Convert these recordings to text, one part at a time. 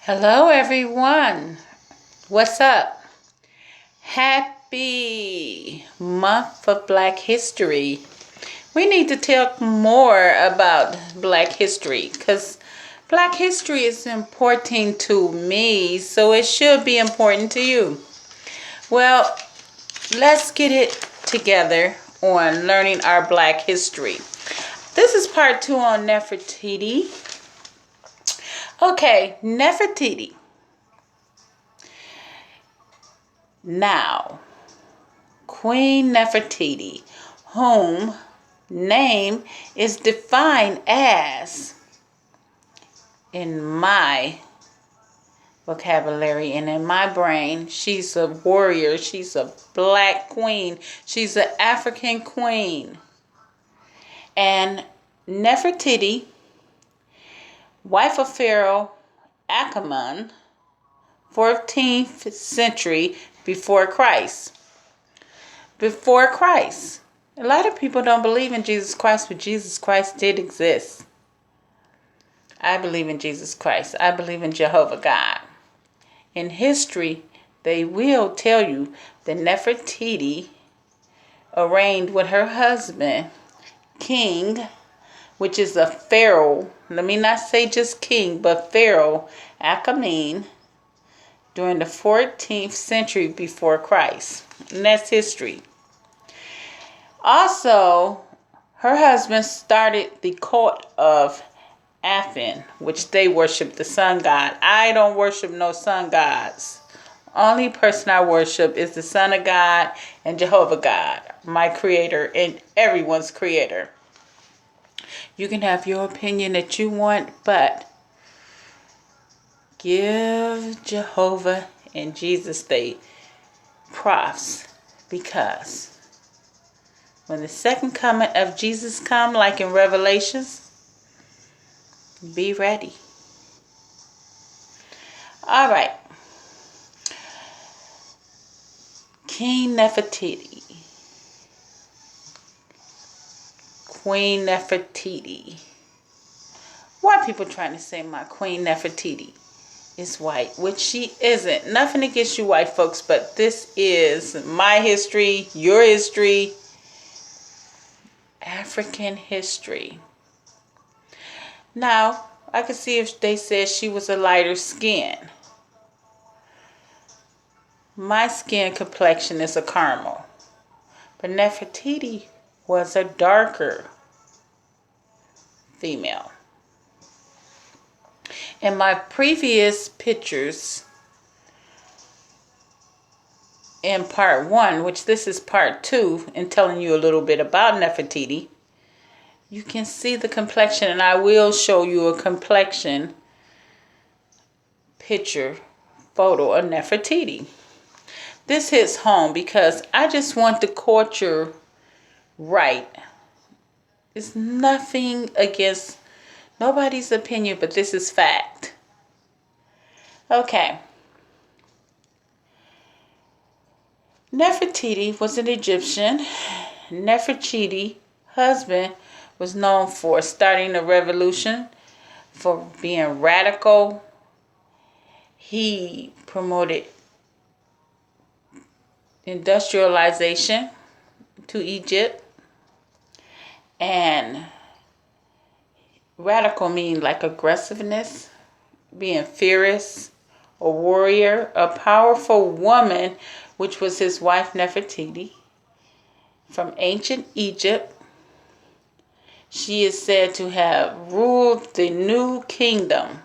Hello, everyone. What's up? Happy month of Black History. We need to talk more about Black history because Black history is important to me, so it should be important to you. Well, let's get it together on learning our Black history. This is part 2 on Nefertiti. Okay, Nefertiti. Now, Queen Nefertiti, whom name is defined as, in my vocabulary and in my brain, she's a warrior, she's a black queen, she's an African queen. And Nefertiti, wife of Pharaoh Achamun, 14th century before Christ. Before Christ. A lot of people don't believe in Jesus Christ, but Jesus Christ did exist. I believe in Jesus Christ. I believe in Jehovah God. In history, they will tell you that Nefertiti reigned with her husband, King, which is a pharaoh. Let me not say just king, but Pharaoh Achamun, during the 14th century before Christ. And that's history. Also, her husband started the cult of Aphon, which they worship the sun god. I don't worship no sun gods. Only person I worship is the Son of God and Jehovah God, my creator and everyone's creator. You can have your opinion that you want, but give Jehovah and Jesus the props, because when the second coming of Jesus come, like in Revelations, be ready. All right. King Nefertiti. Queen Nefertiti. Why are people trying to say my Queen Nefertiti is white, which she isn't. Nothing against you white folks, but this is my history, your history, African history. Now, I could see if they said she was a lighter skin. My skin complexion is a caramel. But Nefertiti was a darker female. In my previous pictures, in part 1, which this is part 2, and telling you a little bit about Nefertiti, you can see the complexion, and I will show you a complexion picture photo of Nefertiti. This hits home because I just want the culture right. It's nothing against nobody's opinion, but this is fact. Okay. Nefertiti was an Egyptian. Nefertiti's husband was known for starting a revolution, for being radical. He promoted industrialization to Egypt. And radical means like aggressiveness, being fierce, a warrior, a powerful woman, which was his wife Nefertiti, from ancient Egypt. She is said to have ruled the new kingdom.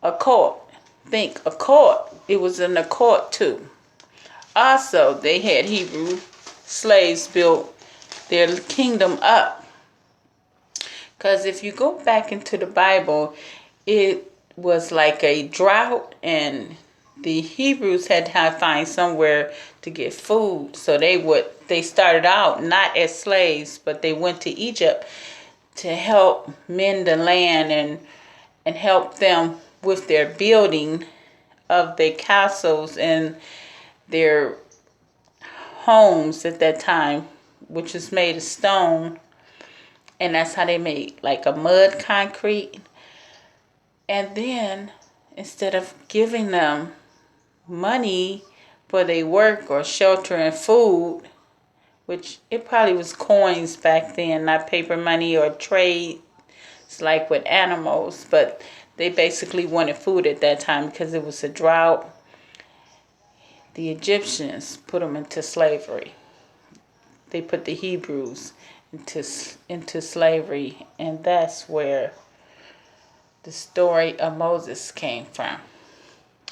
A court. Think, a court. It was an occult too. Also, they had Hebrew slaves build their kingdom up. Because if you go back into the Bible, it was like a drought, and the Hebrews had to find somewhere to get food. So they started out not as slaves, but they went to Egypt to help mend the land and help them with their building of their castles and their homes at that time, which was made of stone. And that's how they made like a mud concrete. And then instead of giving them money for their work or shelter and food, which it probably was coins back then, not paper money or trades like with animals, but they basically wanted food at that time because it was a drought. The Egyptians put them into slavery. They put the Hebrews into slavery, and that's where the story of Moses came from.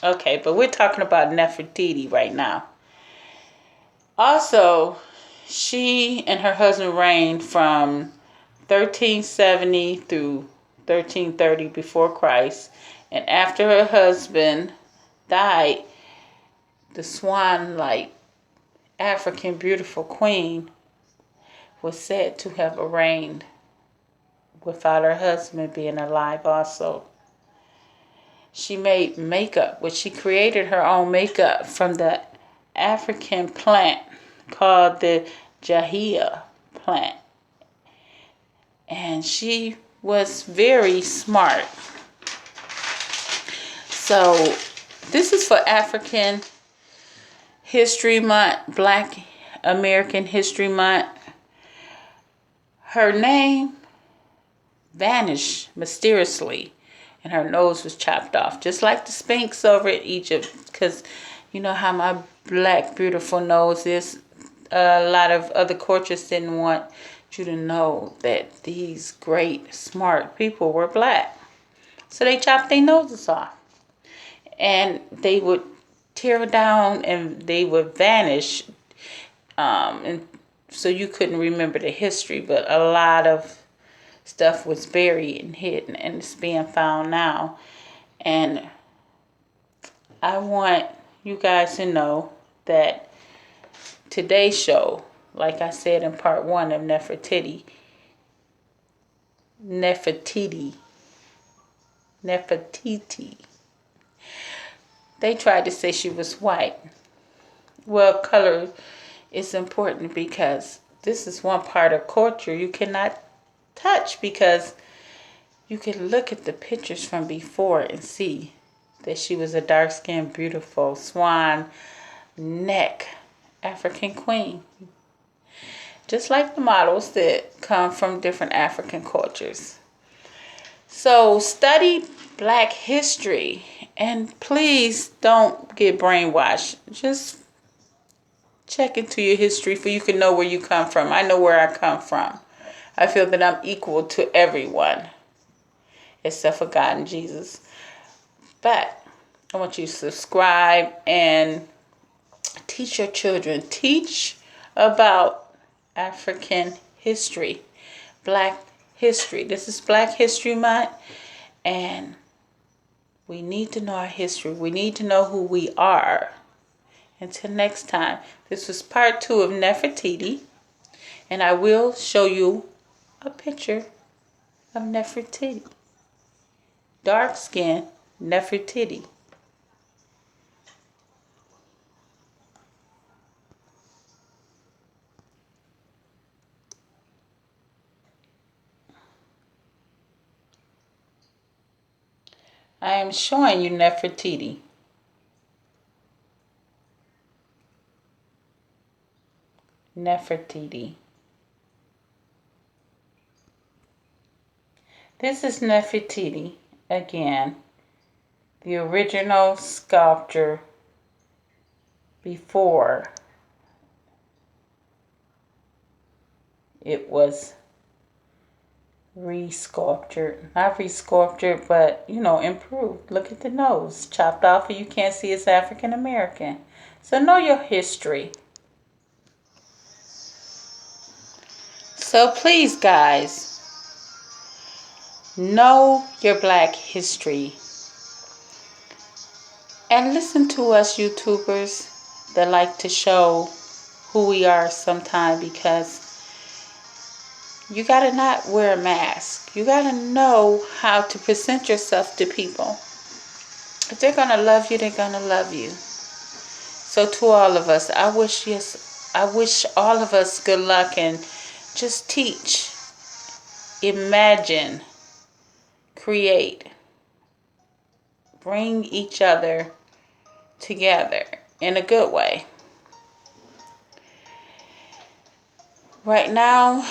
Okay, but we're talking about Nefertiti right now. Also, she and her husband reigned from 1370 through 1330 before Christ. And after her husband died, the swan-like African beautiful queen was said to have reigned without her husband being alive also. She made makeup, which she created her own makeup from the African plant called the jahia plant. And she was very smart. So this is for African History Month, Black American History Month. Her name vanished mysteriously and her nose was chopped off, just like the Sphinx over in Egypt, because you know how my black beautiful nose is. A lot of other cultures didn't want you to know that these great smart people were black, so they chopped their noses off, and they would tear down and they would vanish, and so you couldn't remember the history, but a lot of stuff was buried and hidden, and it's being found now. And I want you guys to know that today's show, like I said in part one of Nefertiti, they tried to say she was white. Well, color is important because this is one part of culture you cannot touch, because you can look at the pictures from before and see that she was a dark-skinned, beautiful swan neck African queen. Just like the models that come from different African cultures. So study Black history, and please don't get brainwashed. Just check into your history so you can know where you come from. I know where I come from. I feel that I'm equal to everyone except for God and Jesus. But I want you to subscribe and teach your children. Teach about African history, Black history. This is Black History Month, and we need to know our history. We need to know who we are. Until next time, this was part 2 of Nefertiti, and I will show you a picture of Nefertiti. Dark skin Nefertiti. I am showing you Nefertiti. Nefertiti. This is Nefertiti again, the original sculpture before it was resculptured. Not resculptured, but improved. Look at the nose, chopped off, and you can't see it's African American. So know your history. So please, guys, know your Black history. And listen to us YouTubers that like to show who we are sometime, because you gotta not wear a mask. You gotta know how to present yourself to people. If they're gonna love you, they're gonna love you. So to all of us, I wish all of us good luck, and just teach, imagine, create, bring each other together in a good way. Right now,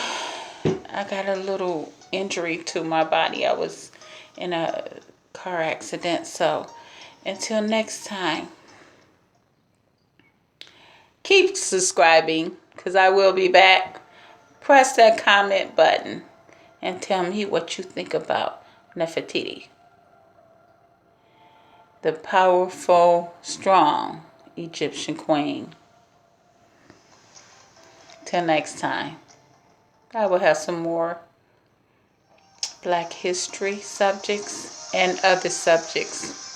I got a little injury to my body. I was in a car accident. So until next time, keep subscribing because I will be back. Press that comment button and tell me what you think about Nefertiti, the powerful, strong Egyptian queen. Till next time, I will have some more Black history subjects and other subjects.